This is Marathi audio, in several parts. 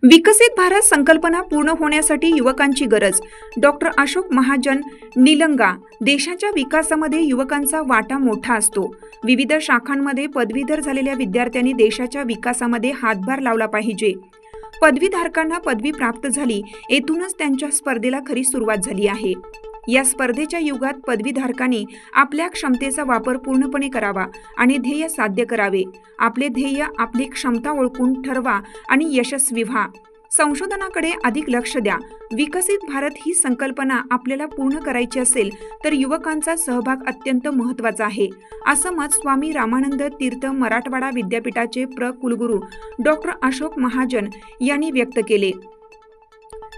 विकसित भारत संकल्पना पूर्ण होण्यासाठी युवकांची गरज. डॉक्टर अशोक महाजन, निलंगा. देशाच्या विकासामध्ये युवकांचा वाटा मोठा असतो. विविध शाखांमध्ये पदवीधर झालेल्या विद्यार्थ्यांनी देशाच्या विकासामध्ये हातभार लावला पाहिजे. पदवीधारकांना पदवी प्राप्त झाली, येथूनच त्यांच्या स्पर्धेला खरी सुरुवात झाली आहे. या स्पर्धेच्या युगात पदवीधारकांनी आपल्या क्षमतेचा वापर पूर्णपणे करावा आणि ध्येय साध्य करावे. आपले ध्येय, आपली क्षमता ओळखून ठरवा आणि यशस्वी व्हा. संशोधनाकडे अधिक लक्ष द्या. विकसित भारत ही संकल्पना आपल्याला पूर्ण करायची असेल तर युवकांचा सहभाग अत्यंत महत्त्वाचा आहे, असं मत स्वामी रामानंद तीर्थ मराठवाडा विद्यापीठाचे कुलगुरू डॉक्टर अशोक महाजन यांनी व्यक्त केले.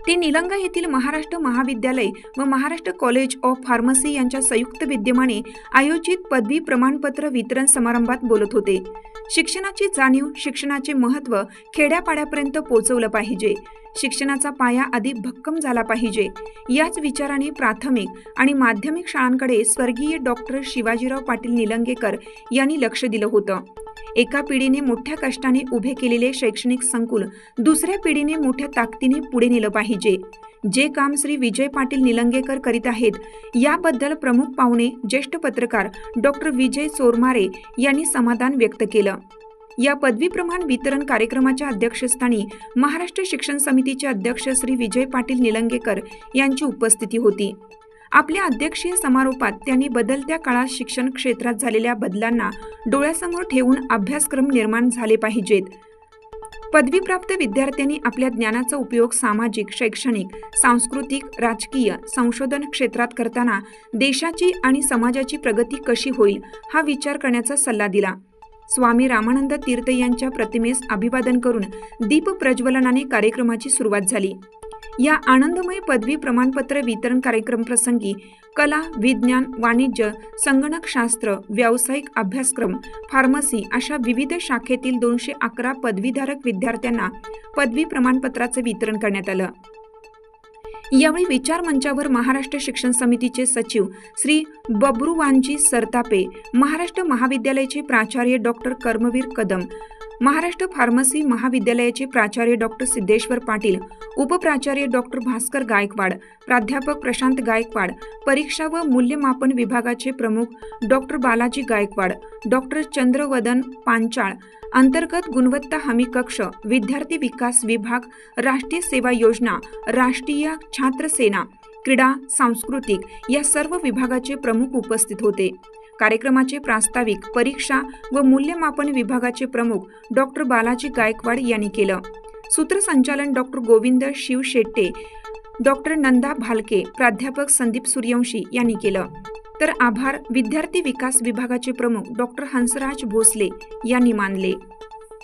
ते निलंगा येथील महाराष्ट्र महाविद्यालय व महाराष्ट्र कॉलेज ऑफ फार्मसी यांच्या संयुक्त विद्यमाने आयोजित पदवी प्रमाणपत्र वितरण समारंभात बोलत होते. शिक्षणाची जाणीव, शिक्षणाचे महत्त्व खेड्यापाड्यापर्यंत पोहोचवलं पाहिजे. शिक्षणाचा पाया अधिक भक्कम झाला पाहिजे. याच विचाराने प्राथमिक आणि माध्यमिक शाळांकडे स्वर्गीय डॉक्टर शिवाजीराव पाटील निलंगेकर यांनी लक्ष दिलं होतं. एका पिढीने मोठ्या कष्टाने उभे केलेले शैक्षणिक संकुल दुसऱ्या पिढीने मोठ्या ताकदीने पुढे नेलं पाहिजे. जे काम श्री विजय पाटील निलंगेकर करीत आहेत, याबद्दल प्रमुख पाहुणे ज्येष्ठ पत्रकार डॉक्टर विजय चोरमारे यांनी समाधान व्यक्त केलं. या पदवी प्रमाण वितरण कार्यक्रमाच्या अध्यक्षस्थानी महाराष्ट्र शिक्षण समितीचे अध्यक्ष श्री विजय पाटील निलंगेकर यांची उपस्थिती होती. आपल्या अध्यक्षीय समारोपात त्यांनी बदलत्या काळात शिक्षण क्षेत्रात झालेल्या बदलांना डोळ्यासमोर ठेवून अभ्यासक्रम निर्माण झाले पाहिजेत. पदवीप्राप्त विद्यार्थ्यांनी आपल्या ज्ञानाचा उपयोग सामाजिक, शैक्षणिक, सांस्कृतिक, राजकीय, संशोधन क्षेत्रात करताना देशाची आणि समाजाची प्रगती कशी होईल हा विचार करण्याचा सल्ला दिला. स्वामी रामानंद तीर्थ यांच्या प्रतिमेस अभिवादन करून दीप प्रज्वलनाने कार्यक्रमाची सुरुवात झाली. या आनंदमय पदवी प्रमाणपत्र वितरण कार्यक्रम प्रसंगी कला, विज्ञान, वाणिज्य, संगणकशास्त्र, व्यावसायिक अभ्यासक्रम, फार्मसी अशा विविध शाखेतील 211 पदवीधारक विद्यार्थ्यांना पदवी प्रमाणपत्राचे वितरण करण्यात आलं. यावेळी विचार मंचावर महाराष्ट्र शिक्षण समितीचे सचिव श्री बब्रुवानजी सरतापे, महाराष्ट्र महाविद्यालयाचे प्राचार्य डॉक्टर कर्मवीर कदम, महाराष्ट्र फार्मसी महाविद्यालयाचे प्राचार्य डॉक्टर सिद्धेश्वर पाटील, उपप्राचार्य डॉक्टर भास्कर गायकवाड, प्राध्यापक प्रशांत गायकवाड, परीक्षा व मूल्यमापन विभागाचे प्रमुख डॉक्टर बालाजी गायकवाड, डॉक्टर चंद्रवदन पांचाळ, अंतर्गत गुणवत्ता हमी कक्ष, विद्यार्थी विकास विभाग, राष्ट्रीय सेवा योजना, राष्ट्रीय छात्र सेना, क्रीडा, सांस्कृतिक या सर्व विभागाचे प्रमुख उपस्थित होते. कार्यक्रमाचे प्रास्ताविक परीक्षा व मूल्यमापन विभागाचे प्रमुख डॉक्टर बालाजी गायकवाड यांनी केलं. सूत्रसंचालन डॉक्टर गोविंद शिव शेट्टे, डॉक्टर नंदा भालके, प्राध्यापक संदीप सूर्यवंशी यांनी केलं. तर आभार विद्यार्थी विकास विभागाचे प्रमुख डॉक्टर हंसराज भोसले यांनी मानले.